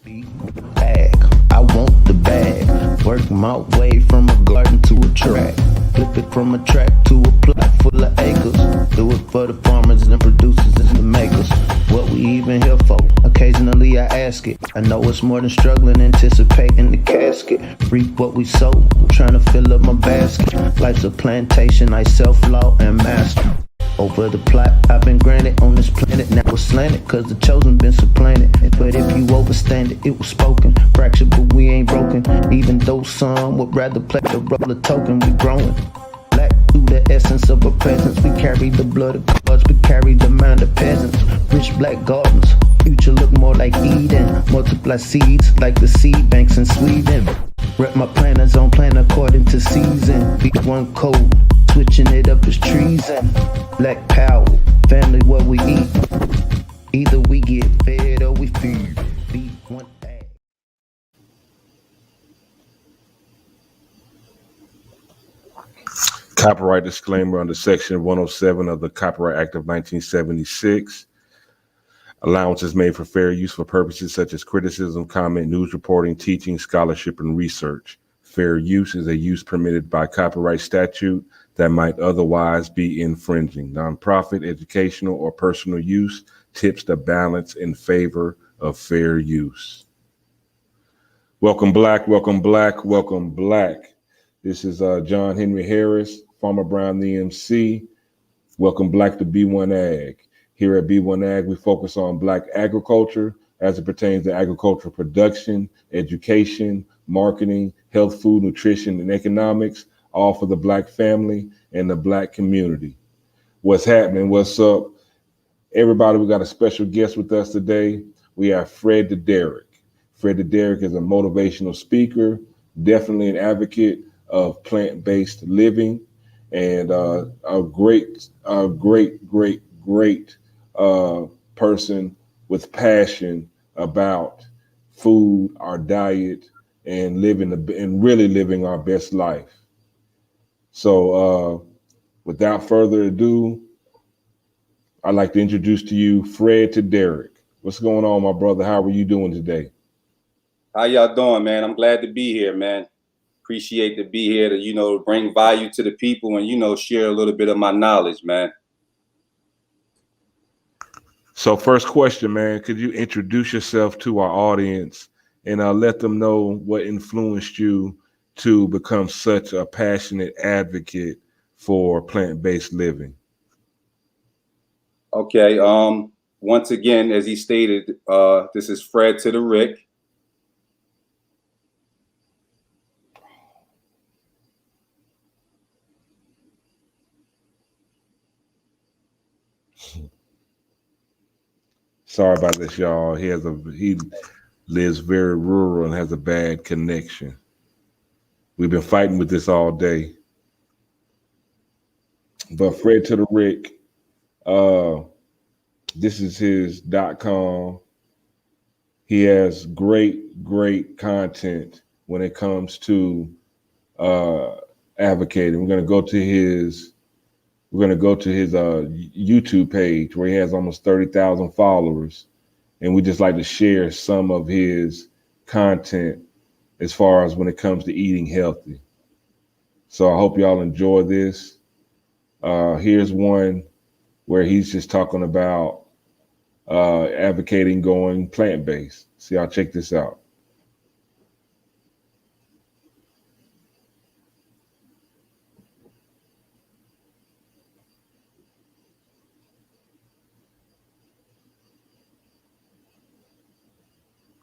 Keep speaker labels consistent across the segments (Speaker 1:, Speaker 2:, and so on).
Speaker 1: Bag, I want the bag. Work my way from a garden to a track. Flip it from a track to a plot full of acres. Do it for the farmers and producers and the makers. What we even here for? Occasionally I ask it. I know it's more than struggling, anticipating the casket. Reap what we sow, trying to fill up my basket. Life's a plantation, I self-law and master. Over the plot, I've been granted on this planet. Now it's slanted, cause the chosen been supplanted. But if you overstand it, it was spoken. Fractured, but we ain't broken. Even though some would rather play the role of token, we growing. Black through the essence of our presence. We carry the blood of gods, we carry the mind of peasants. Rich black gardens, future look more like Eden. Multiply seeds like the seed banks in Sweden. Rep my planners on plan according to season. B1 code, switching it up is treason. Black power, family what we eat. Either we get fed or we feed. B1AG.
Speaker 2: Copyright disclaimer under Section 107 of the Copyright Act of 1976. Allowance is made for fair use for purposes such as criticism, comment, news reporting, teaching, scholarship, and research. Fair use is a use permitted by copyright statute that might otherwise be infringing. Nonprofit, educational, or personal use tips the balance in favor of fair use. Welcome, Black, welcome, Black, welcome, Black. This is John Henry Harris, Farmer Brown the MC. Welcome, Black, to B1AG. Here at B1AG, we focus on Black agriculture as it pertains to agricultural production, education, marketing, health, food, nutrition, and economics, all for the Black family and the Black community. What's happening? What's up? Everybody, we got a special guest with us today. We have Fred2Darick. Fred2Darick is a motivational speaker, definitely an advocate of plant-based living, and a great person with passion about food, our diet, and really living our best life. So without further ado, I'd like to introduce to you Fred2Darick. What's going on, my brother? How are you doing today?
Speaker 3: How y'all doing, man? I'm glad to be here, man. Appreciate to be here to, bring value to the people and, share a little bit of my knowledge, man.
Speaker 2: So first question, man, could you introduce yourself to our audience and let them know what influenced you to become such a passionate advocate for plant-based living?
Speaker 3: Okay. Once again, as he stated, this is Fred2Darick.
Speaker 2: Sorry about this, y'all. He lives very rural and has a bad connection. We've been fighting with this all day. But Fred2Darick, this is his .com. He has great content when it comes to advocating. We're gonna go to his YouTube page where he has almost 30,000 followers, and we just like to share some of his content as far as when it comes to eating healthy. So I hope y'all enjoy this. Here's one where he's just talking about advocating going plant-based. So y'all check this out.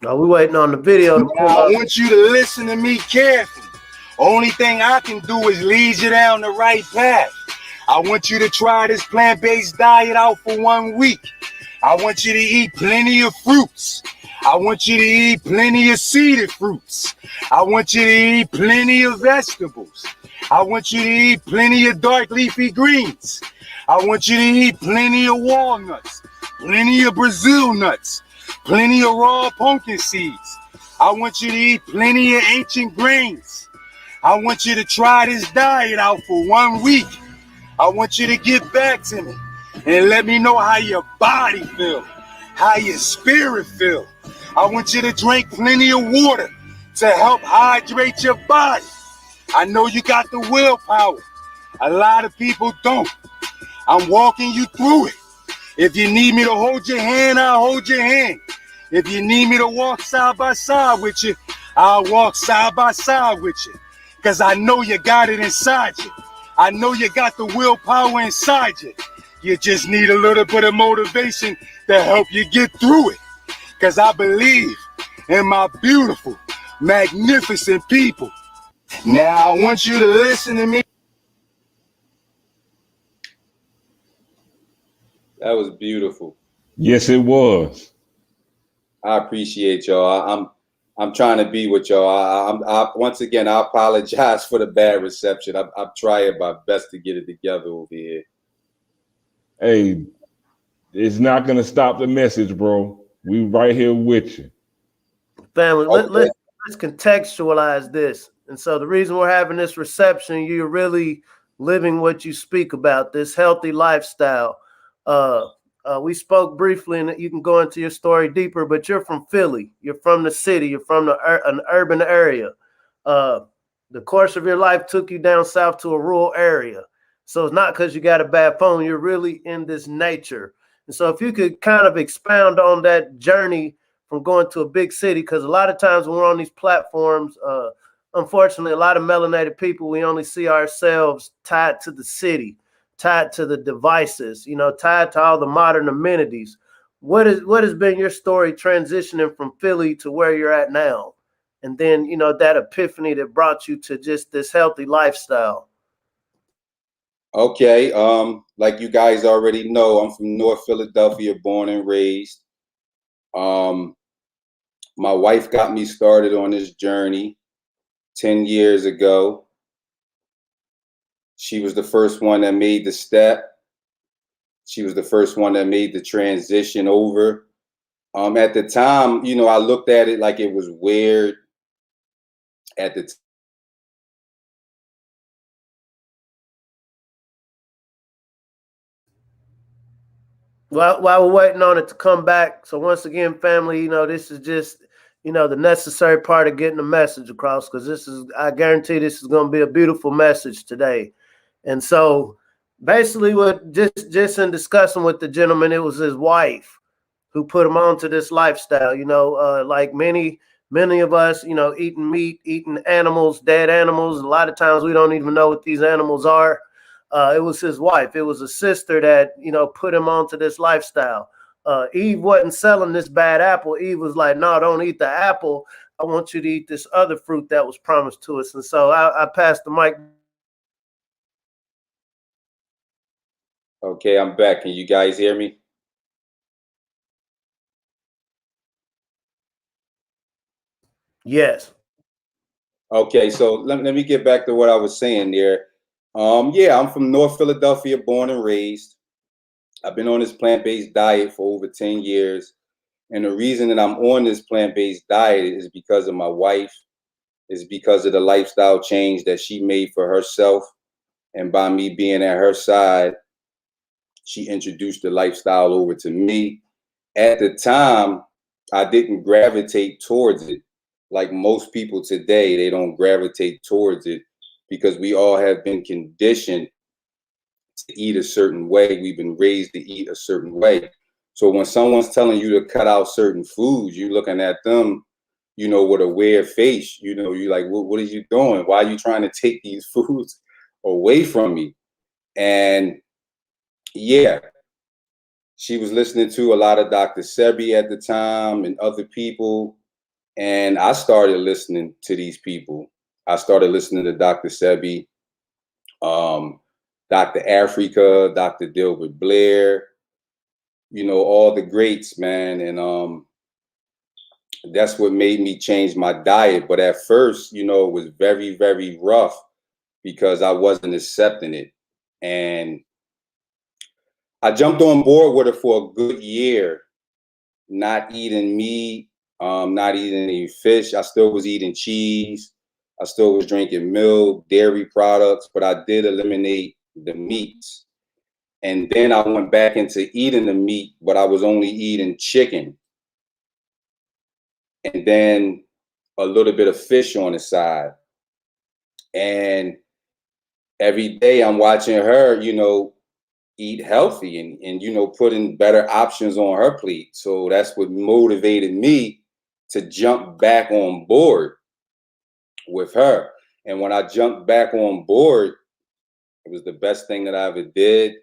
Speaker 4: No, we waiting on the video.
Speaker 5: I want you to listen to me carefully. Only thing I can do is lead you down the right path. I want you to try this plant-based diet out for 1 week. I want you to eat plenty of fruits. I want you to eat plenty of seeded fruits. I want you to eat plenty of vegetables. I want you to eat plenty of dark leafy greens. I want you to eat plenty of walnuts, plenty of Brazil nuts, plenty of raw pumpkin seeds. I want you to eat plenty of ancient grains. I want you to try this diet out for 1 week. I want you to get back to me and let me know how your body feel, how your spirit feel. I want you to drink plenty of water to help hydrate your body. I know you got the willpower. A lot of people don't. I'm walking you through it. If you need me to hold your hand, I'll hold your hand. If you need me to walk side by side with you, I'll walk side by side with you. Because I know you got it inside you. I know you got the willpower inside you. You just need a little bit of motivation to help you get through it. Because I believe in my beautiful, magnificent people. Now I want you to listen to me.
Speaker 3: That was beautiful.
Speaker 2: Yes, it was.
Speaker 3: I appreciate y'all. I'm trying to be with y'all. I once again, I apologize for the bad reception. I'm trying my best to get it together over here.
Speaker 2: Hey, it's not gonna stop the message, bro. We right here with you.
Speaker 4: Family,
Speaker 3: Okay.
Speaker 4: let's contextualize this. And so the reason we're having this reception, you're really living what you speak about, this healthy lifestyle. We spoke briefly, and you can go into your story deeper, but you're from Philly. You're from the city. You're from an urban area. The course of your life took you down south to a rural area. So it's not because you got a bad phone. You're really in this nature. And so if you could kind of expound on that journey from going to a big city, because a lot of times when we're on these platforms, unfortunately, a lot of melanated people, we only see ourselves tied to the city, tied to the devices, tied to all the modern amenities. What has been your story transitioning from Philly to where you're at now? And then, that epiphany that brought you to just this healthy lifestyle.
Speaker 3: Okay. Like you guys already know, I'm from North Philadelphia, born and raised. My wife got me started on this journey 10 years ago. She was the first one that made the step. She was the first one that made the transition over. At the time, I looked at it like it was weird at the time.
Speaker 4: While we're waiting on it to come back. So once again, family, this is just, the necessary part of getting the message across, because I guarantee this is going to be a beautiful message today. And so basically what just in discussing with the gentleman, it was his wife who put him onto this lifestyle, like many of us, eating meat, eating animals, dead animals. A lot of times we don't even know what these animals are. It was his wife. It was a sister that, put him onto this lifestyle. Eve wasn't selling this bad apple. Eve was like, no, don't eat the apple. I want you to eat this other fruit that was promised to us. And so I passed the mic.
Speaker 3: Okay, I'm back. Can you guys hear me?
Speaker 4: Yes.
Speaker 3: Okay, so let me get back to what I was saying there. Yeah, I'm from North Philadelphia, born and raised. I've been on this plant-based diet for over 10 years. And the reason that I'm on this plant-based diet is because of my wife, is because of the lifestyle change that she made for herself. And by me being at her side, she introduced the lifestyle over to me. At the time, I didn't gravitate towards it. Like most people today, they don't gravitate towards it because we all have been conditioned to eat a certain way. We've been raised to eat a certain way. So when someone's telling you to cut out certain foods, you're looking at them, with a weird face. You're like, what are you doing? Why are you trying to take these foods away from me? And yeah, she was listening to a lot of Dr. Sebi at the time and other people. And I started listening to these people. I started listening to Dr. Sebi, Dr. Africa, Dr. Dilbert Blair, all the greats, man. And that's what made me change my diet. But at first, it was very, very rough because I wasn't accepting it. And I jumped on board with it for a good year, not eating meat, not eating any fish. I still was eating cheese. I still was drinking milk, dairy products, but I did eliminate the meats. And then I went back into eating the meat, but I was only eating chicken. and then a little bit of fish on the side. And every day I'm watching her, eat healthy and putting better options on her plate. So that's what motivated me to jump back on board with her. And when I jumped back on board, it was the best thing that I ever did.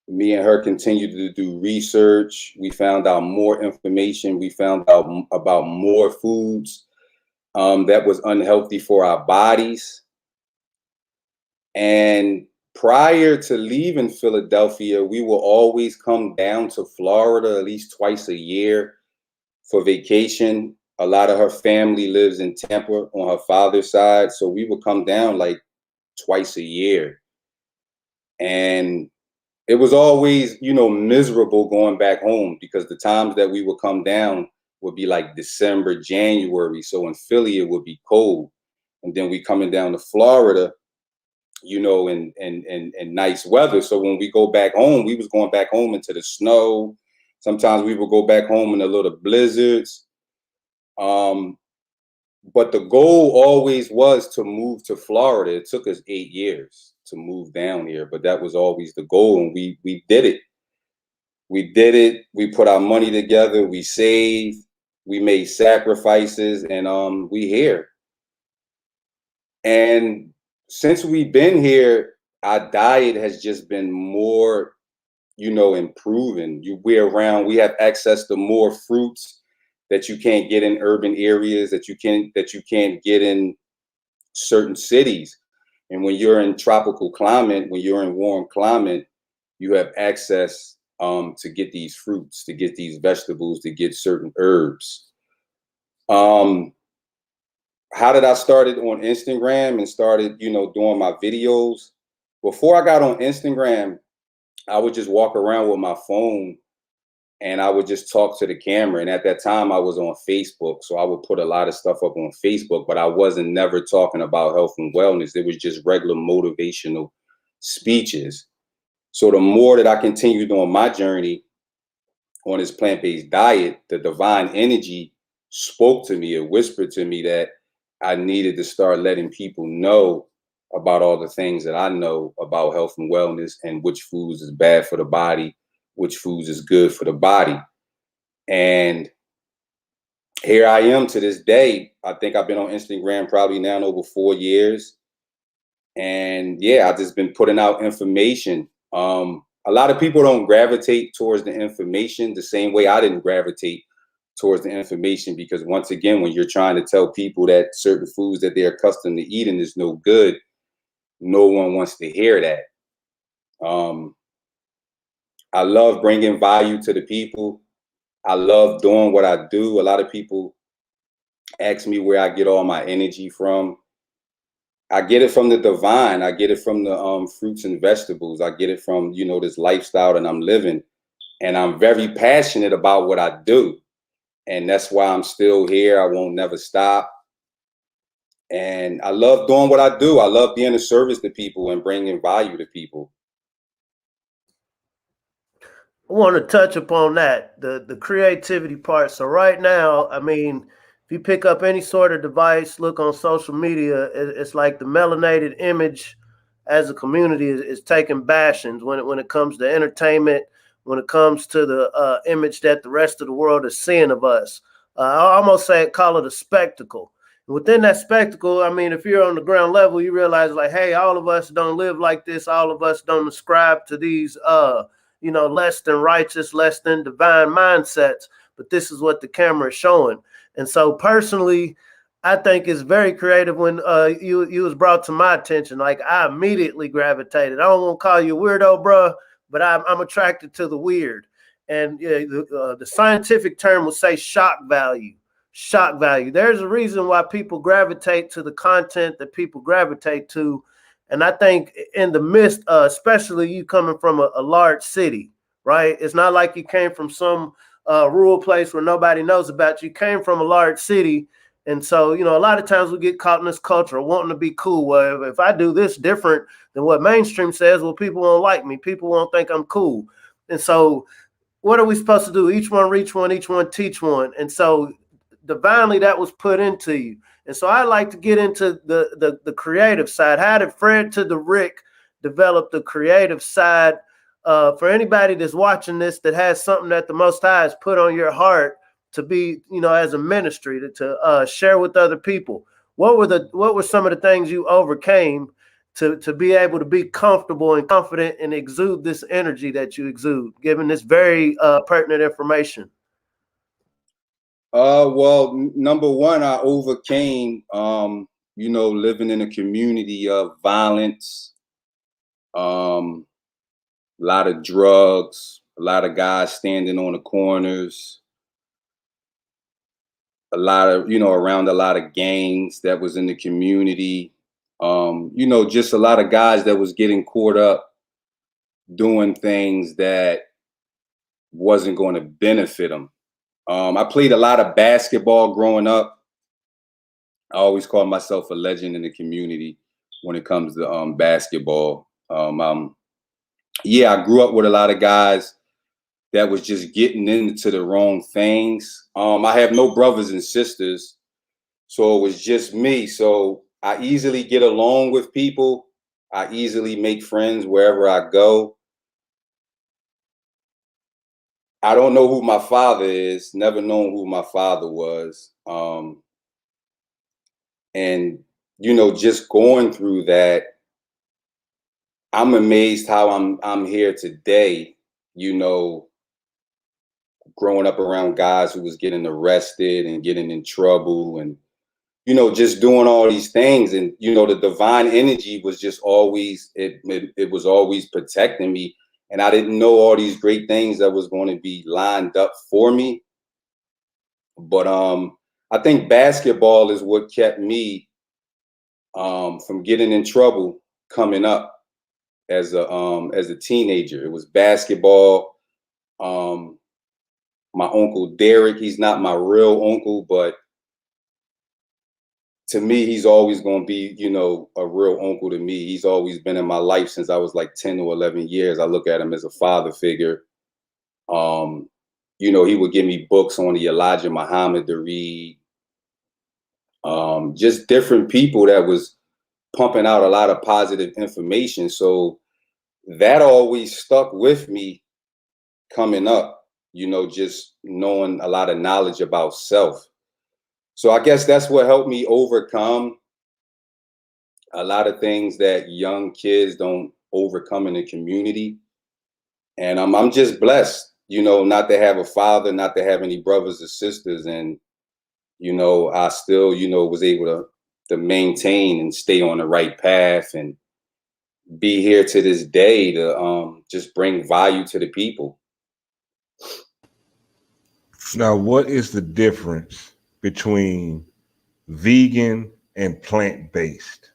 Speaker 3: Me and her continued to do research. We found out more information. We found out about more foods that was unhealthy for our bodies. And prior to leaving Philadelphia, we will always come down to Florida at least twice a year for vacation. A lot of her family lives in Tampa on her father's side. So we would come down like twice a year. And it was always, miserable going back home, because the times that we would come down would be like December, January. So in Philly, it would be cold. And then we coming down to Florida, in nice weather. So when we go back home, we was going back home into the snow. Sometimes we would go back home in a little blizzards. But the goal always was to move to Florida. It took us 8 years to move down here, but that was always the goal. And we did it. We did it. We put our money together. We saved. We made sacrifices, and we here. And since we've been here, our diet has just been more, improving. We have access to more fruits that you can't get in urban areas, that you can't get in certain cities. And when you're in tropical climate, when you're in warm climate, you have access to get these fruits, to get these vegetables, to get certain herbs. How did I started on Instagram and started, doing my videos? Before I got on Instagram, I would just walk around with my phone and I would just talk to the camera. And at that time I was on Facebook. So I would put a lot of stuff up on Facebook, but I wasn't never talking about health and wellness. It was just regular motivational speeches. So the more that I continued on my journey on this plant-based diet, the divine energy spoke to me. It whispered to me that I needed to start letting people know about all the things that I know about health and wellness, and which foods is bad for the body, which foods is good for the body. And here I am to this day. I think I've been on Instagram probably now over 4 years. And yeah, I've just been putting out information. A lot of people don't gravitate towards the information the same way I didn't gravitate towards the information, because once again, when you're trying to tell people that certain foods that they're accustomed to eating is no good, no one wants to hear that. I love bringing value to the people. I love doing what I do. A lot of people ask me where I get all my energy from. I get it from the divine. I get it from the fruits and vegetables. I get it from, this lifestyle that I'm living. And I'm very passionate about what I do. And that's why I'm still here. I won't never stop. And I love doing what I do. I love being of service to people and bringing value to people.
Speaker 4: I want to touch upon that, the creativity part. So right now, I mean, if you pick up any sort of device, look on social media, it's like the melanated image as a community is taking bashings when it comes to entertainment, when it comes to the image that the rest of the world is seeing of us. I almost call it a spectacle. And within that spectacle, I mean, if you're on the ground level, you realize like, hey, all of us don't live like this. All of us don't ascribe to these, less than righteous, less than divine mindsets. But this is what the camera is showing. And so personally, I think it's very creative when you was brought to my attention. Like I immediately gravitated. I don't want to call you a weirdo, bro, but I'm attracted to the weird. And the scientific term would say shock value. Shock value. There's a reason why people gravitate to the content that people gravitate to. And I think in the midst, especially you coming from a large city, right? It's not like you came from some rural place where nobody knows about you. You came from a large city. And so, a lot of times we get caught in this culture of wanting to be cool. Well, if I do this different than what mainstream says, well, people won't like me. People won't think I'm cool. And so what are we supposed to do? Each one reach one, each one teach one. And so divinely that was put into you. And so I like to get into the creative side. How did Fred2Darick develop the creative side? For anybody that's watching this that has something that the Most High has put on your heart to be, as a ministry to share with other people. What were some of the things you overcame to be able to be comfortable and confident and exude this energy that you exude, given this very pertinent information?
Speaker 3: Well, number one, I overcame, living in a community of violence, a lot of drugs, a lot of guys standing on the corners, a lot of, around a lot of gangs that was in the community. Just a lot of guys that was getting caught up doing things that wasn't going to benefit them. I played a lot of basketball growing up. I always call myself a legend in the community when it comes to basketball. I grew up with a lot of guys that was just getting into the wrong things. I have no brothers and sisters, so it was just me. So I easily get along with people. I easily make friends wherever I go. I don't know who my father is, never known who my father was. And, just going through that, I'm amazed how I'm here today, growing up around guys who was getting arrested and getting in trouble and, just doing all these things. And, the divine energy was just always, it was always protecting me. And I didn't know all these great things that was going to be lined up for me. But I think basketball is what kept me from getting in trouble coming up as a teenager. It was basketball. My uncle Derek, he's not my real uncle, but to me, he's always going to be, a real uncle to me. He's always been in my life since I was like 10 or 11 years. I look at him as a father figure. He would give me books on the Elijah Muhammad to read. Just different people that was pumping out a lot of positive information. So that always stuck with me coming up, just knowing a lot of knowledge about self. So I guess that's what helped me overcome a lot of things that young kids don't overcome in the community. And I'm just blessed, not to have a father, not to have any brothers or sisters. And, I still, was able to maintain and stay on the right path and be here to this day to just bring value to the people.
Speaker 2: Now, what is the difference between vegan and plant-based?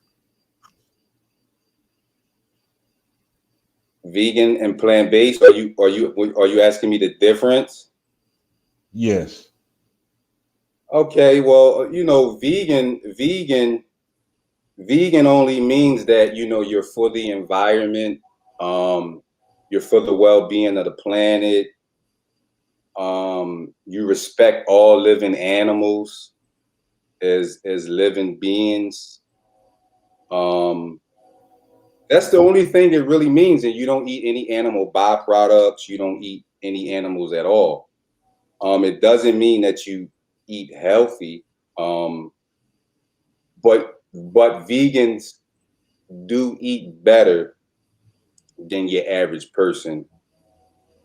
Speaker 3: Vegan and plant-based? Are you asking me the difference?
Speaker 2: Yes.
Speaker 3: Okay, well, vegan only means that, you're for the environment, you're for the well-being of the planet, you respect all living animals as living beings. That's the only thing it really means. And you don't eat any animal byproducts, you don't eat any animals at all. It doesn't mean that you eat healthy, but vegans do eat better than your average person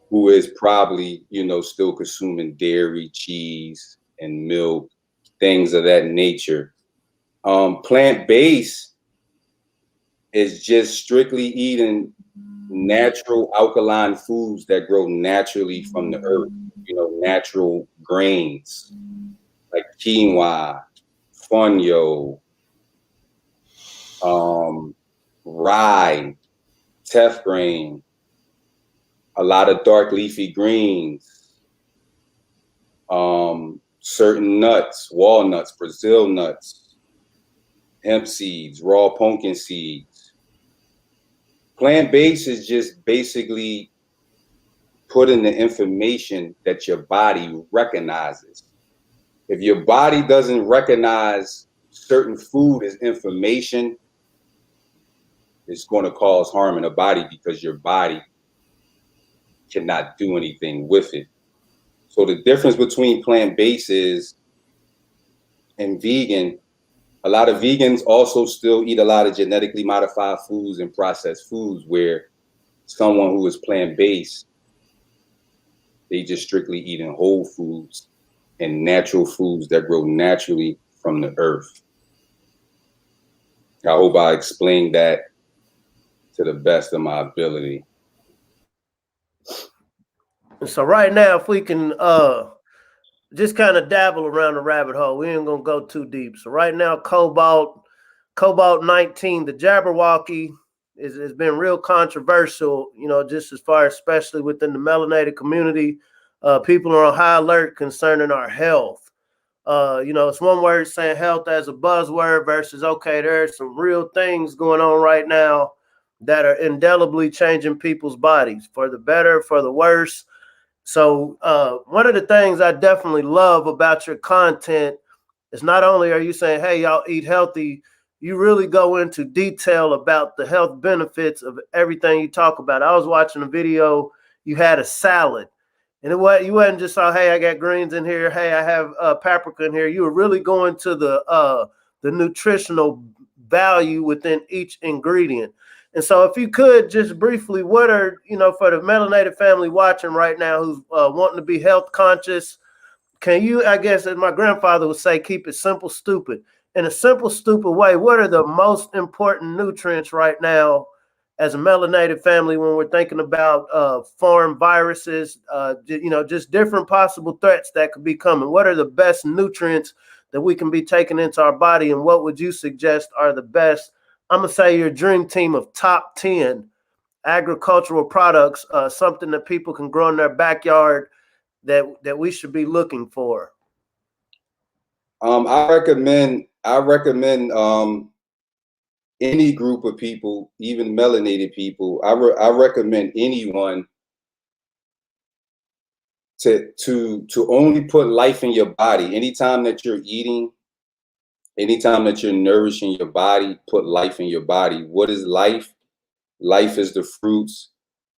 Speaker 3: who is probably, still consuming dairy, cheese, and milk, things of that nature. Plant-based is just strictly eating natural alkaline foods that grow naturally from the earth, natural grains like quinoa, fonio, rye, teff grain, a lot of dark leafy greens, certain nuts, walnuts, Brazil nuts, hemp seeds, raw pumpkin seeds. Plant-based is just basically put in the information that your body recognizes. If your body doesn't recognize certain food as information, it's going to cause harm in the body because your body cannot do anything with it. So the difference between plant-based and vegan, a lot of vegans also still eat a lot of genetically modified foods and processed foods, where someone who is plant-based, they just strictly eating whole foods and natural foods that grow naturally from the earth. I hope I explained that to the best of my ability.
Speaker 4: So right now, if we can just kind of dabble around the rabbit hole, we ain't gonna go too deep. So right now, cobalt 19, the Jabberwocky has been real controversial, you know, just as far, especially within the melanated community. People are on high alert concerning our health. You know, it's one word saying health as a buzzword versus, okay, there's some real things going on right now that are indelibly changing people's bodies for the better, for the worse. So one of the things I definitely love about your content is not only are you saying, hey, y'all eat healthy, you really go into detail about the health benefits of everything you talk about. I was watching a video, you had a salad. And you wasn't just saying, hey, I got greens in here. Hey, I have paprika in here. You were really going to the nutritional value within each ingredient. And so if you could just briefly, what are, you know, for the melanated family watching right now who's wanting to be health conscious, can you, I guess, as my grandfather would say, keep it simple, stupid. In a simple, stupid way, what are the most important nutrients right now as a melanated family when we're thinking about foreign viruses, you know, just different possible threats that could be coming? What are the best nutrients that we can be taking into our body, and what would you suggest are the best, I'm going to say, your dream team of top 10 agricultural products, something that people can grow in their backyard that we should be looking for?
Speaker 3: I recommend any group of people, even melanated people. I recommend anyone to only put life in your body. Anytime that you're eating, anytime that you're nourishing your body, put life in your body. What is life? Life is the fruits,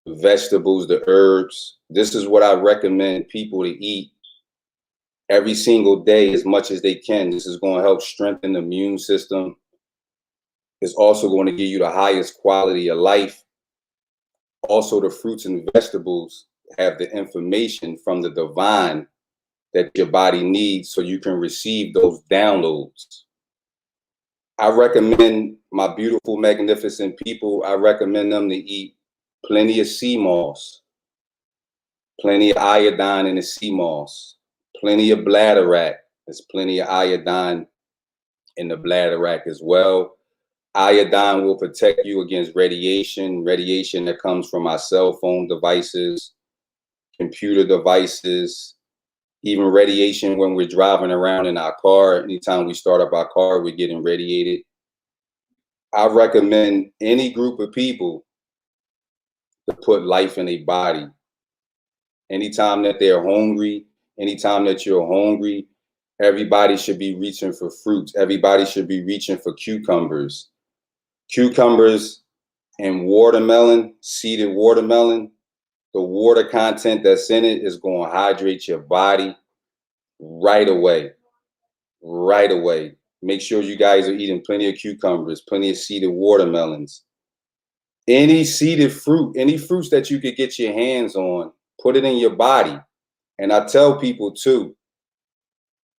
Speaker 3: the vegetables, the herbs. This is what I recommend people to eat every single day as much as they can. This is going to help strengthen the immune system. It's also going to give you the highest quality of life. Also, the fruits and vegetables have the information from the divine that your body needs so you can receive those downloads. I recommend my beautiful, magnificent people, I recommend them to eat plenty of sea moss, plenty of iodine in the sea moss, plenty of bladderwrack. There's plenty of iodine in the bladderwrack as well. Iodine will protect you against radiation that comes from our cell phone devices, computer devices, even radiation when we're driving around in our car. Anytime we start up our car, we're getting radiated. I recommend any group of people to put life in a body. Anytime that they're hungry, anytime that you're hungry, everybody should be reaching for fruits. Everybody should be reaching for cucumbers. Cucumbers and watermelon, seeded watermelon, the water content that's in it is going to hydrate your body right away. Right away. Make sure you guys are eating plenty of cucumbers, plenty of seeded watermelons. Any seeded fruit, any fruits that you could get your hands on, put it in your body. And I tell people too,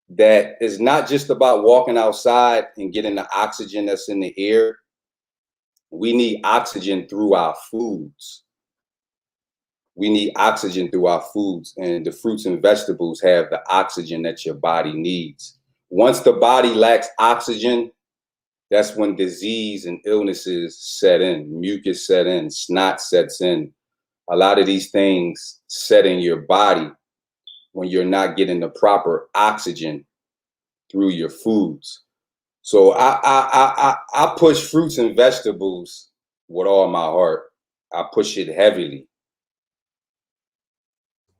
Speaker 3: that it's not just about walking outside and getting the oxygen that's in the air. We need oxygen through our foods. We need oxygen through our foods, and the fruits and vegetables have the oxygen that your body needs. Once the body lacks oxygen, that's when disease and illnesses set in, mucus set in, snot sets in. A lot of these things set in your body when you're not getting the proper oxygen through your foods. So I push fruits and vegetables with all my heart. I push it heavily.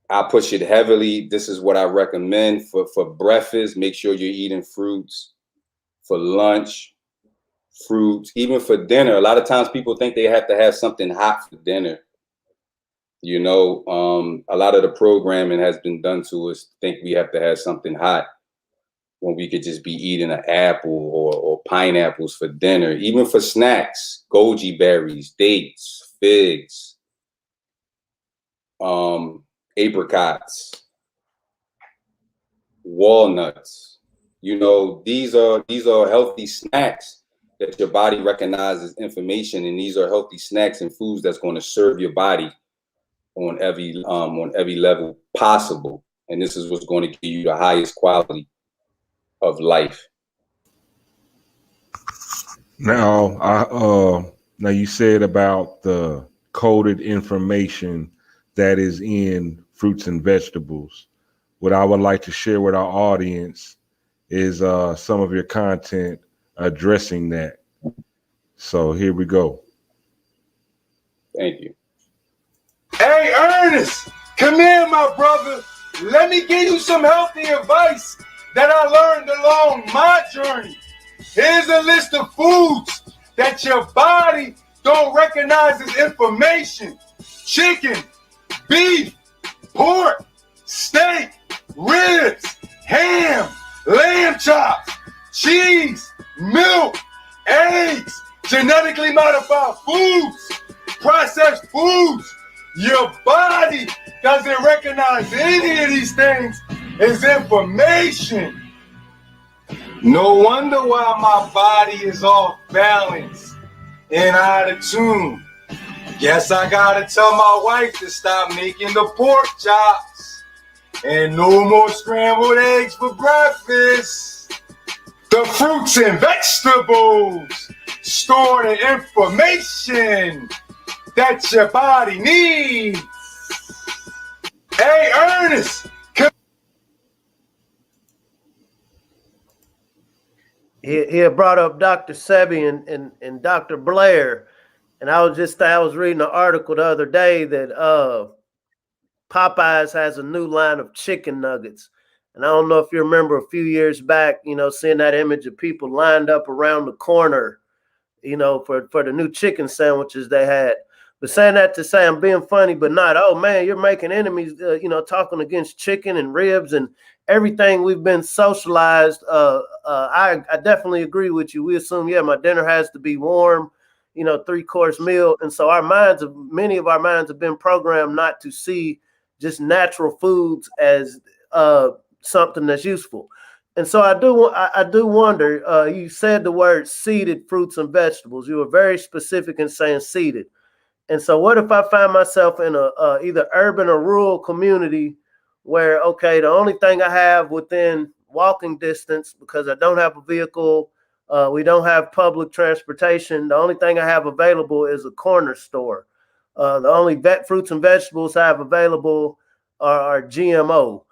Speaker 3: I push it heavily. This is what I recommend for breakfast. Make sure you're eating fruits. For lunch, fruits. Even for dinner, a lot of times people think they have to have something hot for dinner. You know, a lot of the programming has been done to us think we have to have something hot when we could just be eating an apple or pineapples for dinner. Even for snacks, goji berries, dates, figs, apricots, walnuts. You know, these are healthy snacks that your body recognizes information, and these are healthy snacks and foods that's going to serve your body on every level possible. And this is what's going to give you the highest quality of life.
Speaker 2: Now, now you said about the coded information that is in fruits and vegetables. What I would like to share with our audience is some of your content addressing that. So here we go.
Speaker 3: Thank you.
Speaker 5: Hey, Ernest, come here, my brother. Let me give you some healthy advice that I learned along my journey. Here's a list of foods that your body don't recognize as information. Chicken, beef, pork, steak, ribs, ham, lamb chops, cheese, milk, eggs, genetically modified foods, processed foods. Your body doesn't recognize any of these things as information. No wonder why my body is off balance and out of tune. Guess I gotta tell my wife to stop making the pork chops and no more scrambled eggs for breakfast. The fruits and vegetables store the information that your body needs. Hey, Ernest.
Speaker 4: He had brought up Dr. Sebi and Dr. Blair. And I was reading an article the other day that Popeyes has a new line of chicken nuggets. And I don't know if you remember a few years back, you know, seeing that image of people lined up around the corner, you know, for the new chicken sandwiches they had. But saying that to say I'm being funny, but not, oh man, you're making enemies, you know, talking against chicken and ribs and everything we've been socialized. I definitely agree with you. We assume, yeah, my dinner has to be warm, you know, 3-course meal. And so many of our minds have been programmed not to see just natural foods as something that's useful. And so I do wonder, you said the word seeded fruits and vegetables. You were very specific in saying seeded. And so what if I find myself in a either urban or rural community where, okay, the only thing I have within walking distance, because I don't have a vehicle, we don't have public transportation, the only thing I have available is a corner store. The only fruits and vegetables I have available are GMO.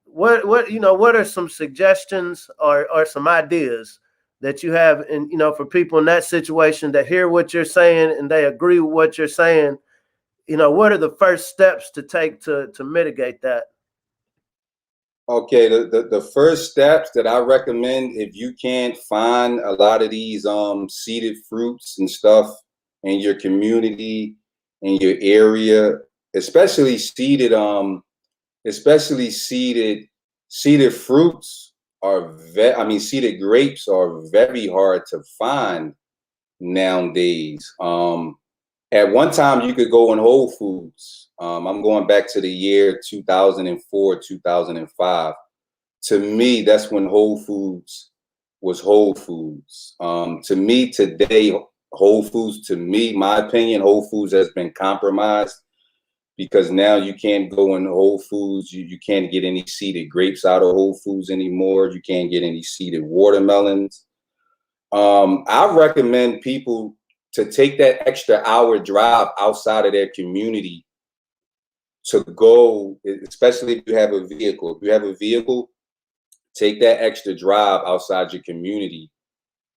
Speaker 4: What are some suggestions or some ideas that you have, and you know, for people in that situation that hear what you're saying and they agree with what you're saying, you know, what are the first steps to take to mitigate that?
Speaker 3: Okay, the first steps that I recommend, if you can't find a lot of these seeded fruits and stuff in your community, in your area, especially seeded fruits seeded grapes are very hard to find nowadays. At one time, you could go in Whole Foods. I'm going back to the year 2004, 2005. To me, that's when Whole Foods was Whole Foods. To me, today, Whole Foods, to me, my opinion, Whole Foods has been compromised because now you can't go in Whole Foods. You can't get any seeded grapes out of Whole Foods anymore. You can't get any seeded watermelons. I recommend people to take that extra hour drive outside of their community to go, especially if you have a vehicle. If you have a vehicle, take that extra drive outside your community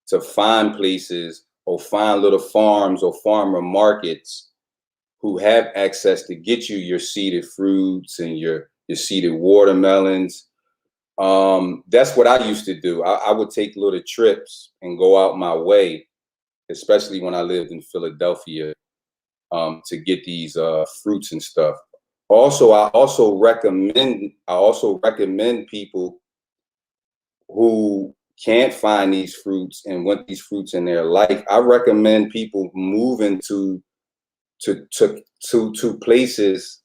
Speaker 3: to find places or find little farms or farmer markets who have access to get you your seeded fruits and your seeded watermelons. That's what I used to do. I would take little trips and go out my way, especially when I lived in Philadelphia, to get these fruits and stuff. Also, I also recommend people who can't find these fruits and want these fruits in their life. I recommend people moving to places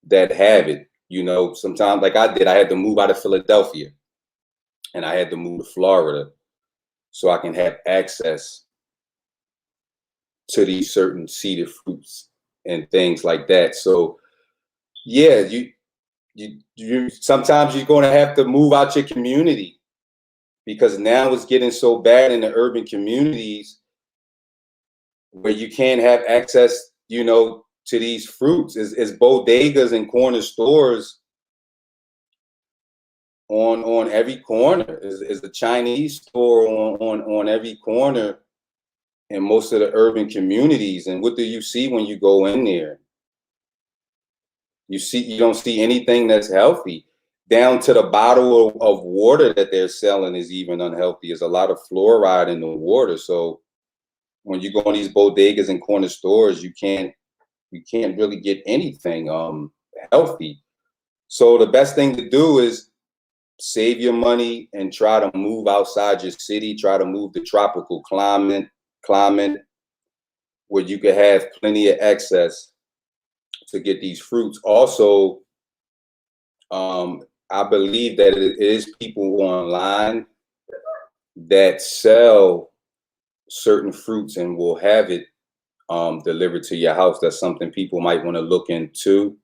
Speaker 3: that have it. You know, sometimes, like I did, I had to move out of Philadelphia and I had to move to Florida so I can have access to these certain seeded fruits and things like that. So yeah, you sometimes you're going to have to move out your community, because now it's getting so bad in the urban communities where you can't have access, you know, to these fruits. It's bodegas and corner stores on every corner. Is a Chinese store on every corner in most of the urban communities. And what do you see when you go in there? You don't see anything that's healthy. Down to the bottle of water that they're selling is even unhealthy. There's a lot of fluoride in the water. So when you go in these bodegas and corner stores, you can't really get anything healthy. So the best thing to do is save your money and try to move outside your city. Try to move to tropical climate where you can have plenty of access to get these fruits. Also, I believe that it is people online that sell certain fruits and will have it delivered to your house. That's something people might want to look into,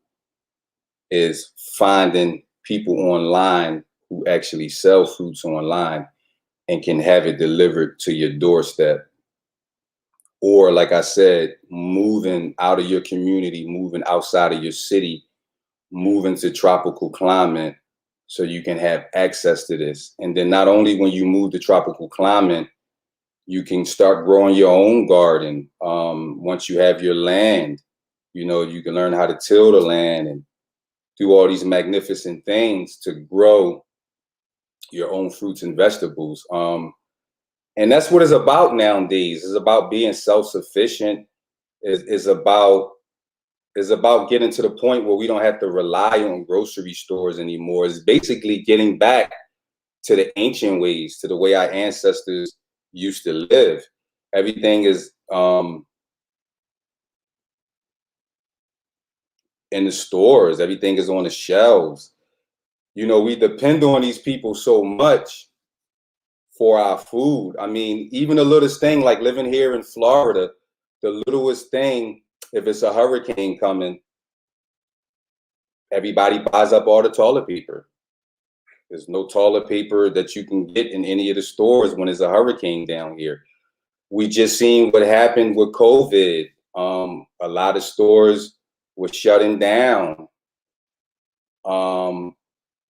Speaker 3: is finding people online who actually sell fruits online and can have it delivered to your doorstep. Or, like I said, moving out of your community, moving outside of your city, moving to tropical climate so you can have access to this. And then not only when you move to tropical climate, you can start growing your own garden. Once you have your land, you know, you can learn how to till the land and do all these magnificent things to grow your own fruits and vegetables. And that's what it's about nowadays. It's about being self-sufficient. It's about getting to the point where we don't have to rely on grocery stores anymore. It's basically getting back to the ancient ways, to the way our ancestors used to live. Everything is in the stores. Everything is on the shelves. You know, we depend on these people so much for our food. I mean, even the littlest thing, like living here in Florida, the littlest thing, if it's a hurricane coming, everybody buys up all the toilet paper. There's no toilet paper that you can get in any of the stores when there's a hurricane down here. We just seen what happened with COVID. A lot of stores were shutting down.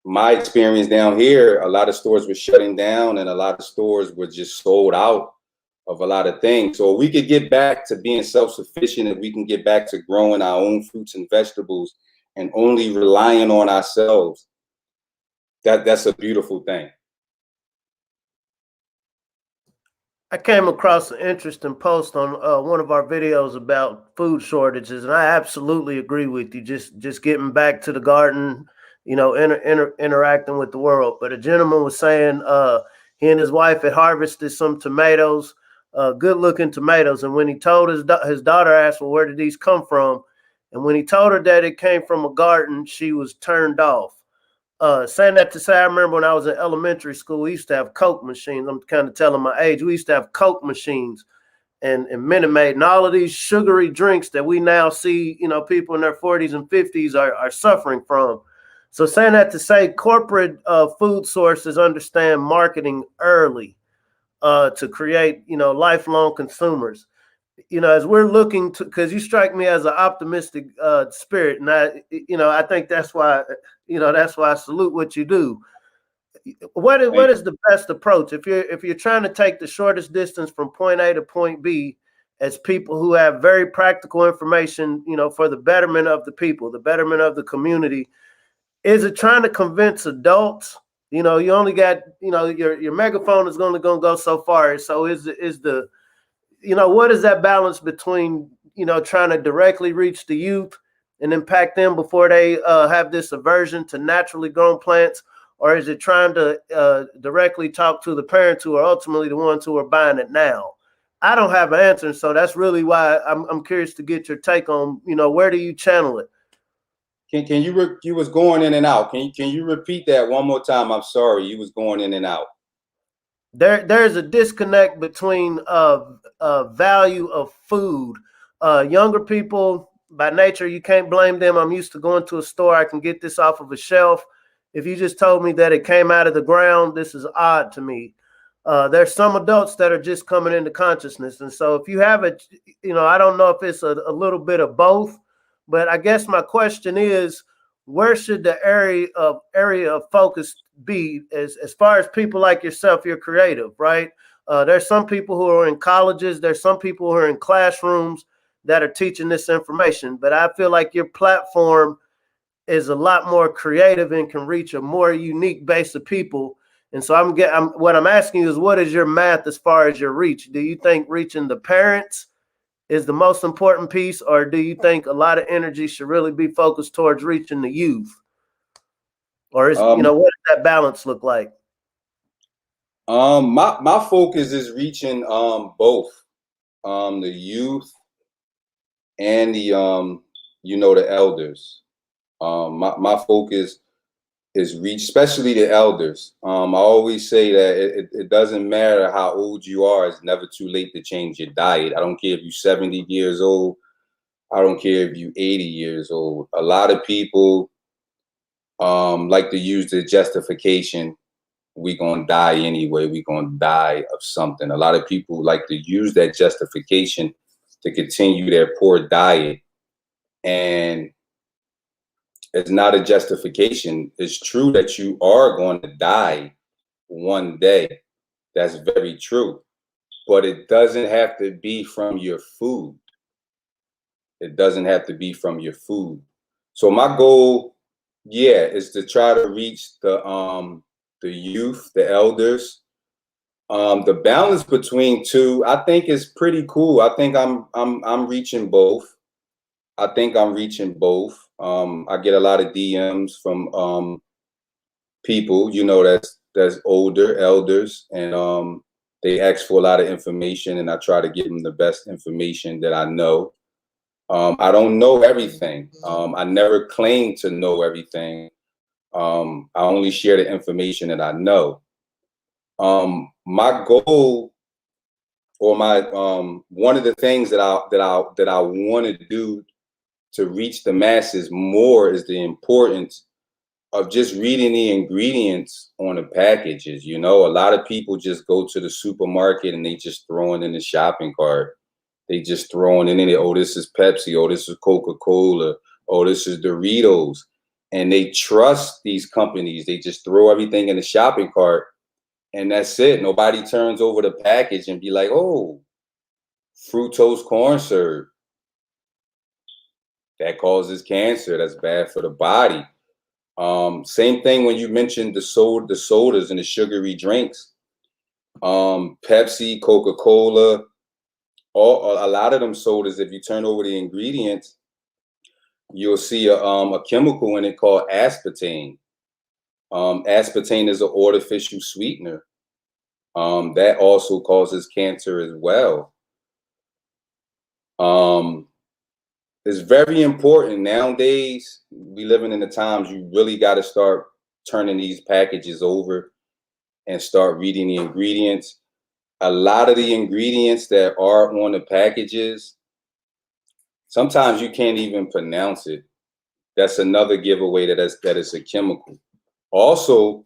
Speaker 3: My experience down here, a lot of stores were shutting down and a lot of stores were just sold out of a lot of things. So we could get back to being self-sufficient, and we can get back to growing our own fruits and vegetables and only relying on ourselves. That's a beautiful thing.
Speaker 4: I came across an interesting post on one of our videos about food shortages, and I absolutely agree with you. Just getting back to the garden, you know, interacting with the world. But a gentleman was saying he and his wife had harvested some tomatoes, good-looking tomatoes, and when he told his daughter asked, well, where did these come from? And when he told her that it came from a garden, she was turned off. Saying that to say, I remember when I was in elementary school, we used to have Coke machines. I'm kind of telling my age. We used to have Coke machines and Minute Maid and all of these sugary drinks that we now see, you know, people in their 40s and 50s are suffering from. So saying that to say, corporate food sources understand marketing early to create, you know, lifelong consumers. You know, as we're looking to, because you strike me as an optimistic spirit, and I think that's why, that's why I salute what you do. What is the best approach if you're trying to take the shortest distance from point A to point B, as people who have very practical information, you know, for the betterment of the people, the betterment of the community? Is it trying to convince adults? You know, you only got, you know, your megaphone is only going to go so far. So is the, you know, what is that balance between, you know, trying to directly reach the youth and impact them before they have this aversion to naturally grown plants? Or is it trying to directly talk to the parents who are ultimately the ones who are buying it now? I don't have an answer. So that's really why I'm curious to get your take on, you know, where do you channel it?
Speaker 3: Can you you was going in and out? Can you repeat that one more time? I'm sorry, you was going in and out.
Speaker 4: There's a disconnect between value of food. Younger people, by nature, you can't blame them. I'm used to going to a store. I can get this off of a shelf. If you just told me that it came out of the ground, this is odd to me. There's some adults that are just coming into consciousness. And so if you have it, you know, I don't know if it's a little bit of both, but I guess my question is, where should the area of focus be as far as people like yourself? You're creative, right? There's some people who are in colleges. There's some people who are in classrooms that are teaching this information. But I feel like your platform is a lot more creative and can reach a more unique base of people. And so what I'm asking you is, what is your math as far as your reach? Do you think reaching the parents is the most important piece, or do you think a lot of energy should really be focused towards reaching the youth? Or is, you know, what does that balance look like?
Speaker 3: My focus is reaching both the youth and the you know, the elders. My focus is reach, especially the elders. I always say that it doesn't matter how old you are. It's never too late to change your diet. I don't care if you're 70 years old. I don't care if you're 80 years old. A lot of people like to use the justification, we gonna die anyway, we gonna die of something. A lot of people like to use that justification to continue their poor diet. And it's not a justification. It's true that you are going to die one day. That's very true. But it doesn't have to be from your food. It doesn't have to be from your food. So my goal, yeah, is to try to reach the youth, the elders. The balance between two, I think, is pretty cool. I think I'm reaching both. I think I'm reaching both. I get a lot of DMs from people, you know, that's older, elders, and they ask for a lot of information, and I try to give them the best information that I know. I don't know everything. I never claim to know everything. I only share the information that I know. My goal, or my one of the things that I want to do to reach the masses more is the importance of just reading the ingredients on the packages. You know, a lot of people just go to the supermarket and they just throw it in the shopping cart. They just throwing it in there. Oh, this is Pepsi. Oh, this is Coca-Cola. Oh, this is Doritos. And they trust these companies. They just throw everything in the shopping cart, and that's it. Nobody turns over the package and be like, oh, fructose corn syrup. That causes cancer. That's bad for the body. Same thing when you mentioned the sodas and the sugary drinks. Pepsi, Coca-Cola, a lot of them sodas, if you turn over the ingredients, you'll see a chemical in it called aspartame. Aspartame is an artificial sweetener. That also causes cancer as well. It's very important nowadays. We living in the times you really got to start turning these packages over and start reading the ingredients. A lot of the ingredients that are on the packages, sometimes you can't even pronounce it. That's another giveaway that it's a chemical. Also,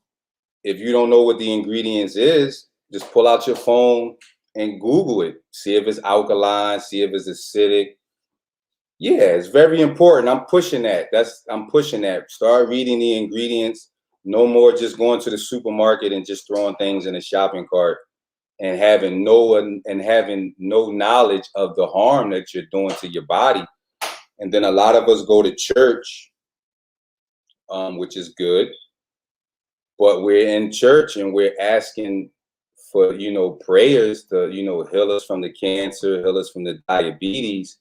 Speaker 3: if you don't know what the ingredients is, just pull out your phone and Google it. See if it's alkaline, see if it's acidic. Yeah, it's very important. I'm pushing that. I'm pushing that. Start reading the ingredients. No more just going to the supermarket and just throwing things in the shopping cart. and having no knowledge of the harm that you're doing to your body. And then a lot of us go to church, which is good, but we're in church and we're asking for, prayers to, heal us from the cancer, heal us from the diabetes,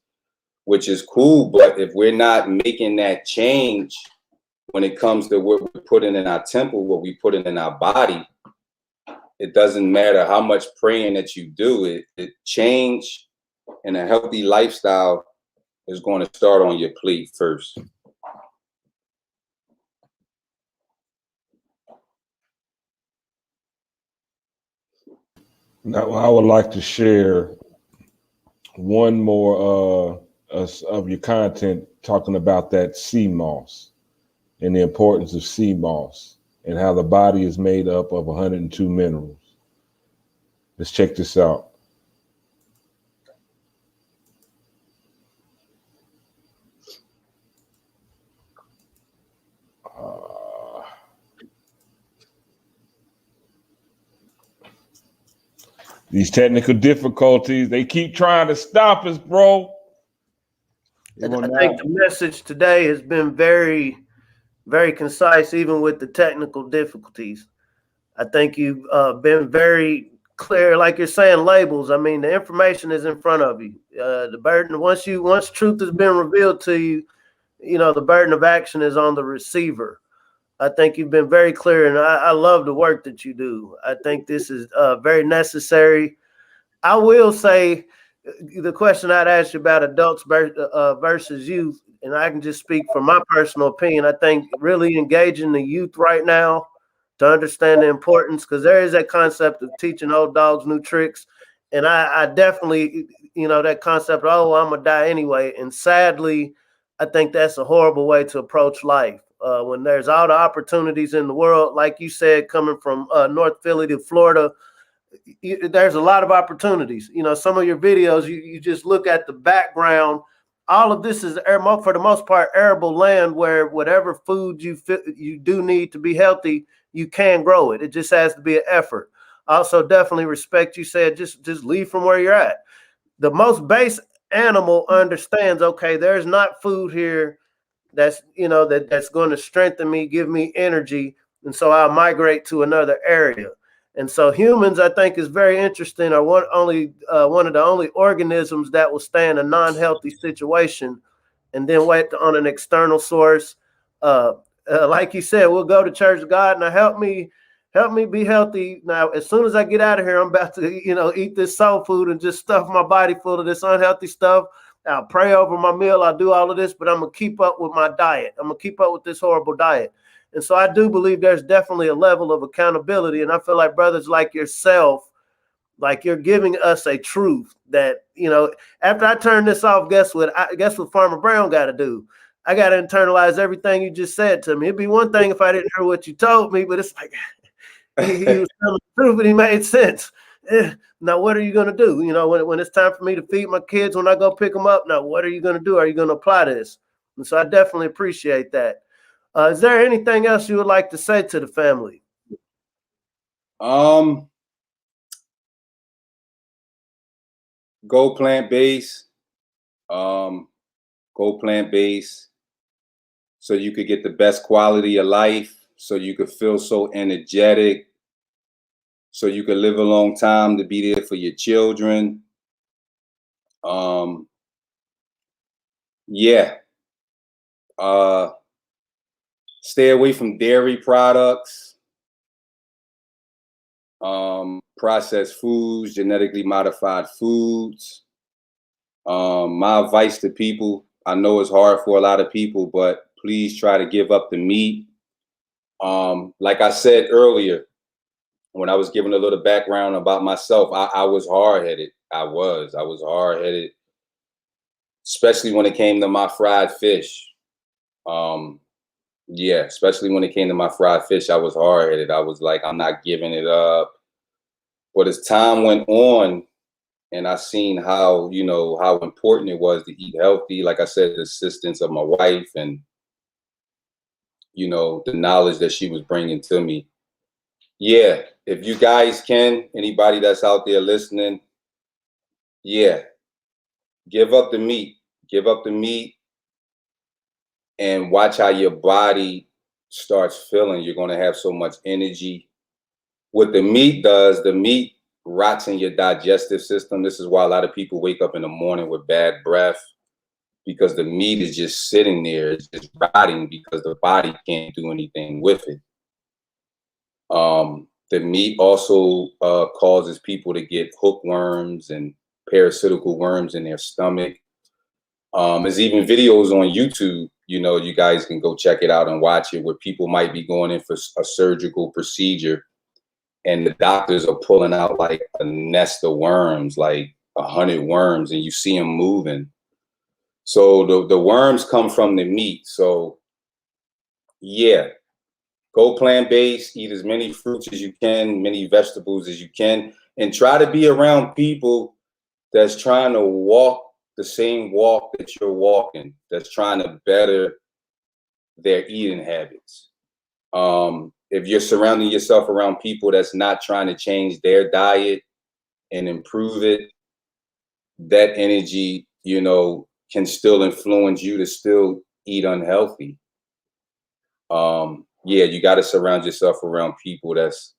Speaker 3: which is cool. But if we're not making that change when it comes to what we're putting in our temple, what we put in our body, it doesn't matter how much praying that you do. It change and a healthy lifestyle is going to start on your plate first.
Speaker 2: Now, I would like to share one more of your content talking about that sea moss and the importance of sea moss and how the body is made up of 102 minerals. Let's check this out. These technical difficulties, they keep trying to stop us, bro.
Speaker 4: I think the message today has been very, very concise, even with the technical difficulties. I think you've been very clear, like you're saying, labels. I mean, the information is in front of you. The burden, once truth has been revealed to you, the burden of action is on the receiver. I think you've been very clear, and I love the work that you do. I think this is very necessary. I will say the question I'd ask you about adults versus youth, and I can just speak from my personal opinion. I think really engaging the youth right now to understand the importance, because there is that concept of teaching old dogs new tricks. And I definitely, that concept, oh, I'm going to die anyway. And sadly, I think that's a horrible way to approach life. When there's all the opportunities in the world, like you said, coming from North Philly to Florida, there's a lot of opportunities. Some of your videos, you just look at the background. All of this is, for the most part, arable land where whatever food you do need to be healthy, you can grow it. It just has to be an effort. Also, definitely respect, you said, just leave from where you're at. The most base animal understands, okay, there's not food here that's that's going to strengthen me, give me energy, and so I'll migrate to another area. And so humans, I think, is very interesting, are one of the only organisms that will stay in a non-healthy situation and then wait on an external source. Like you said, we'll go to church of God. Now help me be healthy. Now, as soon as I get out of here, I'm about to, eat this soul food and just stuff my body full of this unhealthy stuff. I'll pray over my meal. I'll do all of this, but I'm going to keep up with my diet. I'm going to keep up with this horrible diet. And so I do believe there's definitely a level of accountability. And I feel like brothers like yourself, like you're giving us a truth that, after I turn this off, guess what Farmer Brown got to do? I got to internalize everything you just said to me. It'd be one thing if I didn't hear what you told me, but it's like he was telling the truth and he made sense. Now, what are you going to do? When it's time for me to feed my kids, when I go pick them up, now, what are you going to do? Are you going to apply this? And so I definitely appreciate that. Is there anything else you would like to say to the family?
Speaker 3: Go plant-based. Go plant-based so you could get the best quality of life, so you could feel so energetic, so you could live a long time, to be there for your children. Stay away from dairy products, processed foods, genetically modified foods. My advice to people, I know it's hard for a lot of people, but please try to give up the meat. Like I said earlier, when I was giving a little background about myself, I was hard-headed. I was hard-headed, especially when it came to my fried fish. Especially when it came to my fried fish, I was hard-headed. I was like, I'm not giving it up. But as time went on, and I seen how, how important it was to eat healthy, like I said, the assistance of my wife and, the knowledge that she was bringing to me. Yeah, if you guys can, anybody that's out there listening, yeah, give up the meat. Give up the meat and watch how your body starts feeling. You're going to have so much energy. What the meat does, the meat rots in your digestive system. This is why a lot of people wake up in the morning with bad breath, because the meat is just sitting there. It's just rotting because the body can't do anything with it. The meat also causes people to get hookworms and parasitical worms in their stomach. There's even videos on YouTube, you know, you guys can go check it out and watch it, where people might be going in for a surgical procedure and the doctors are pulling out like a nest of worms, like 100 worms, and you see them moving. So the worms come from the meat. So yeah, go plant-based, eat as many fruits as you can, many vegetables as you can, and try to be around people that's trying to walk the same walk that you're walking, that's trying to better their eating habits. If you're surrounding yourself around people that's not trying to change their diet and improve it, that energy, you know, can still influence you to still eat unhealthy. Yeah, you got to surround yourself around people that's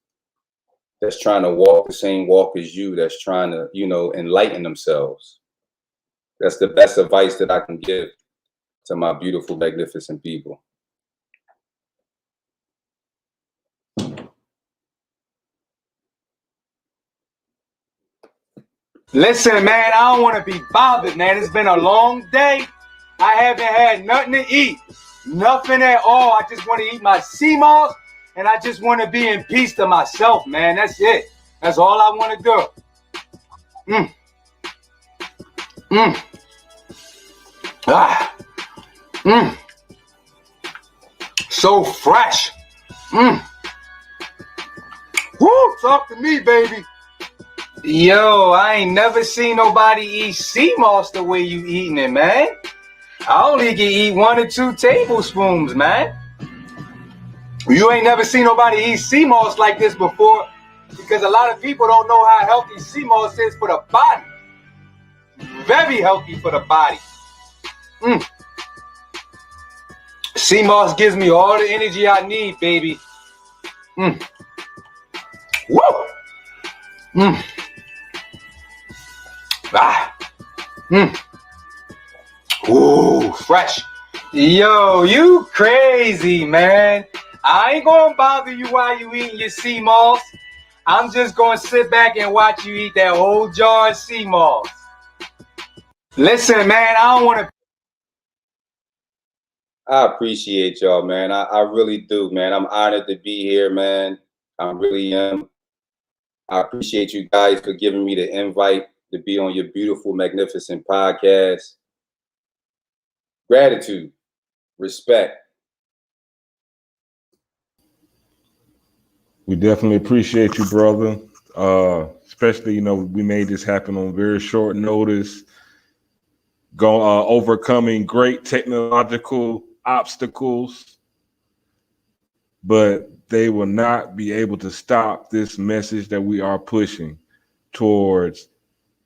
Speaker 3: trying to walk the same walk as you, that's trying to, you know, enlighten themselves. That's the best advice that I can give to my beautiful, magnificent people.
Speaker 5: Listen, man, I don't want to be bothered, man. It's been a long day. I haven't had nothing to eat. Nothing at all. I just want to eat my sea moss, and I just want to be in peace to myself, man. That's it. That's all I want to do. So fresh. Woo, talk to me, baby. Yo, I ain't never seen nobody eat sea moss the way you eating it, man. I only can eat 1 or 2 tablespoons, man. You ain't never seen nobody eat sea moss like this before, because a lot of people don't know how healthy sea moss is for the body. Very healthy for the body. Sea moss gives me all the energy I need, baby. Woo! Ooh, fresh. Yo, you crazy, man. I ain't gonna bother you while you eating your sea moss. I'm just gonna sit back and watch you eat that whole jar of sea moss. Listen, man, I don't want to.
Speaker 3: I appreciate y'all, man. I really do, man. I'm honored to be here, man. I really am. I appreciate you guys for giving me the invite to be on your beautiful, magnificent podcast. Gratitude, respect.
Speaker 2: We definitely appreciate you, brother. Especially, you know, we made this happen on very short notice. Overcoming great technological obstacles, but they will not be able to stop this message that we are pushing towards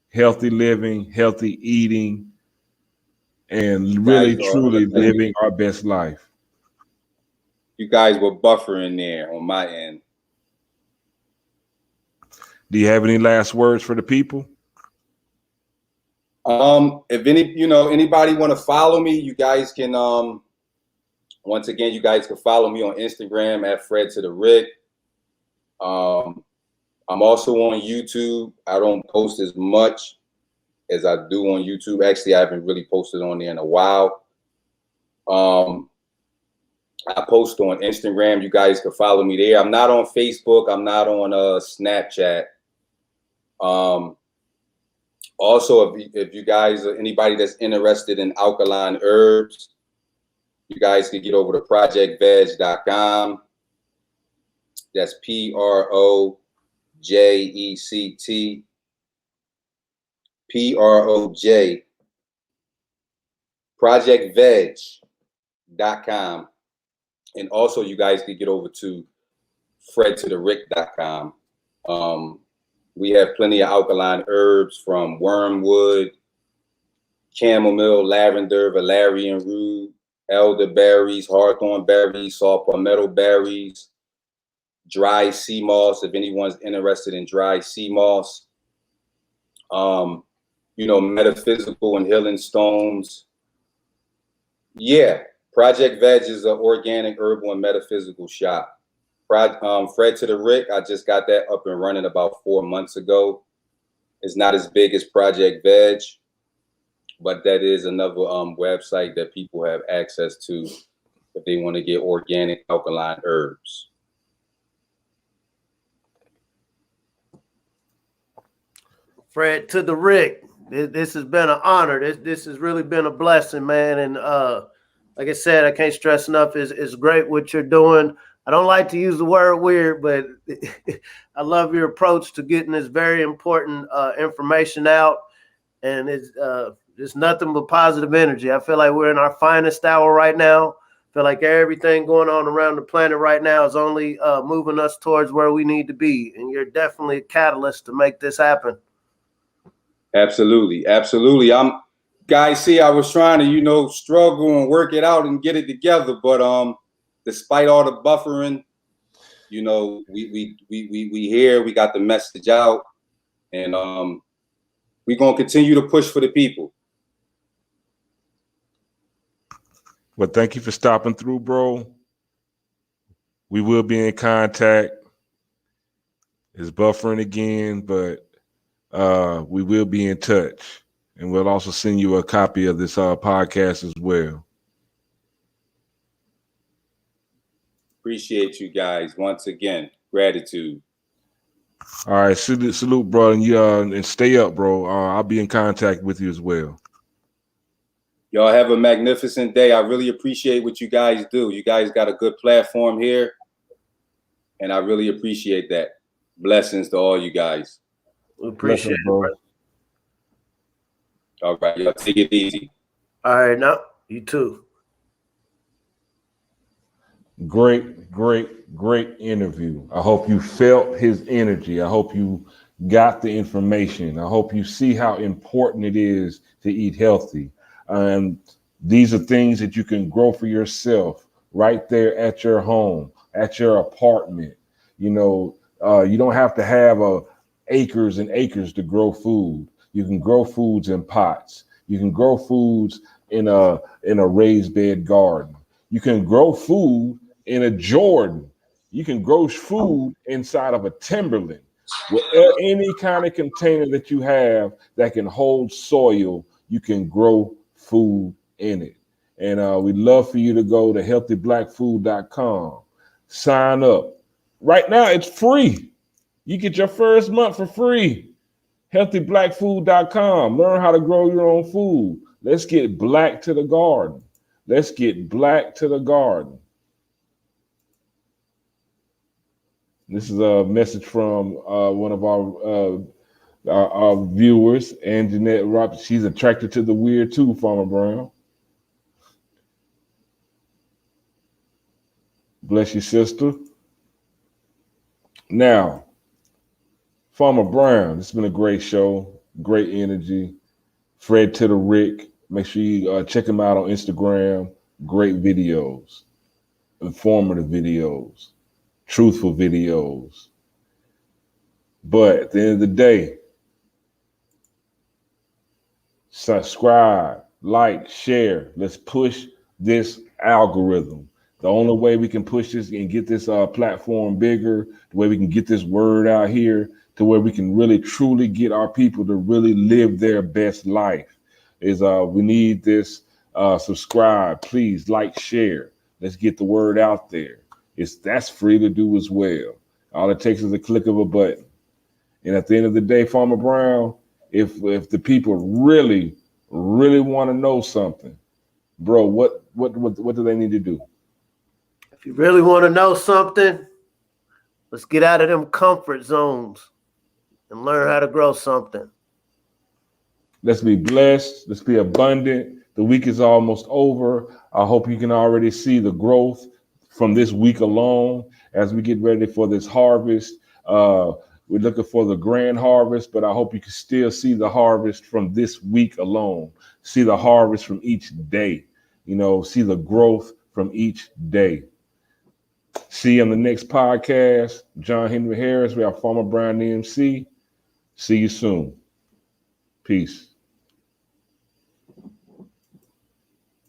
Speaker 2: healthy living, healthy eating, and really, truly living our best life.
Speaker 3: You guys were buffering there on my end.
Speaker 2: Do you have any last words for the people?
Speaker 3: If anybody want to follow me, you guys can, once again, you guys can follow me on Instagram at Fred2Darick. I'm also on YouTube. I don't post as much as I do on YouTube. Actually, I haven't really posted on there in a while. I post on Instagram. You guys can follow me there. I'm not on Facebook. I'm not on Snapchat. Also, if you guys, anybody that's interested in alkaline herbs, you guys can get over to projectveg.com. That's PROJECT. PROJ. projectveg.com. And also, you guys can get over to Fred2Darick.com. We have plenty of alkaline herbs from wormwood, chamomile, lavender, valerian root, elderberries, hawthorn berries, saw palmetto berries, dry sea moss, if anyone's interested in dry sea moss. Metaphysical and healing stones. Yeah, Project Veg is an organic herbal and metaphysical shop. Fred2Darick, I just got that up and running about 4 months ago. It's not as big as Project Veg, but that is another website that people have access to if they want to get organic alkaline herbs.
Speaker 4: Fred2Darick, this has been an honor. This has really been a blessing, man. And like I said, I can't stress enough, it's great what you're doing. I don't like to use the word weird, but I love your approach to getting this very important information out. And it's just nothing but positive energy. I feel like we're in our finest hour right now. I feel like everything going on around the planet right now is only moving us towards where we need to be. And you're definitely a catalyst to make this happen.
Speaker 3: Absolutely. Absolutely. Guys, see, I was trying to, struggle and work it out and get it together. But despite all the buffering, we here, we got the message out, and we're going to continue to push for the people.
Speaker 2: Well, thank you for stopping through, bro. We will be in contact. It's buffering again, but we will be in touch. And we'll also send you a copy of this podcast as well.
Speaker 3: Appreciate you guys once again. Gratitude.
Speaker 2: All right, salute, bro, and stay up, bro. I'll be in contact with you as well.
Speaker 3: Y'all have a magnificent day. I really appreciate what you guys do. You guys got a good platform here, and I really appreciate that. Blessings to all you guys.
Speaker 4: We appreciate it, bro.
Speaker 3: All right, y'all take it easy.
Speaker 4: All right, now you too.
Speaker 2: Great interview. I hope you felt his energy. I hope you got the information. I hope you see how important it is to eat healthy. These are things that you can grow for yourself right there at your home, at your apartment. You don't have to have acres and acres to grow food. You can grow foods in pots. You can grow foods in a raised bed garden. You can grow food in a Jordan. You can grow food inside of a Timberland. With any kind of container that you have that can hold soil, you can grow food in it. And we'd love for you to go to healthyblackfood.com. Sign up. Right now, it's free. You get your first month for free. healthyblackfood.com. Learn how to grow your own food. Let's get black to the garden. Let's get black to the garden. This is a message from one of our viewers, Anjanette Rob. She's attracted to the weird too, Farmer Brown. Bless you, sister. Now, Farmer Brown, it's been a great show, great energy. Fred2Darick, make sure you check him out on Instagram. Great videos, informative videos, truthful videos. But at the end of the day, subscribe, like, share. Let's push this algorithm. The only way we can push this and get this platform bigger, the way we can get this word out here, to where we can really truly get our people to really live their best life, is we need this. Subscribe, please, like, share. Let's get the word out there. That's free to do as well. All it takes is a click of a button. And at the end of the day, Farmer Brown, if the people really want to know something, bro, what do they need to do?
Speaker 4: If you really want to know something, let's get out of them comfort zones and learn how to grow something.
Speaker 2: Let's be blessed. Let's be abundant. The week is almost over. I hope you can already see the growth from this week alone as we get ready for this harvest. We're looking for the grand harvest, but I hope you can still see the harvest from this week alone. See the harvest from each day. You know, see the growth from each day. See you on the next podcast. John Henry Harris, we have Farmer Brown DMC. See you soon. Peace.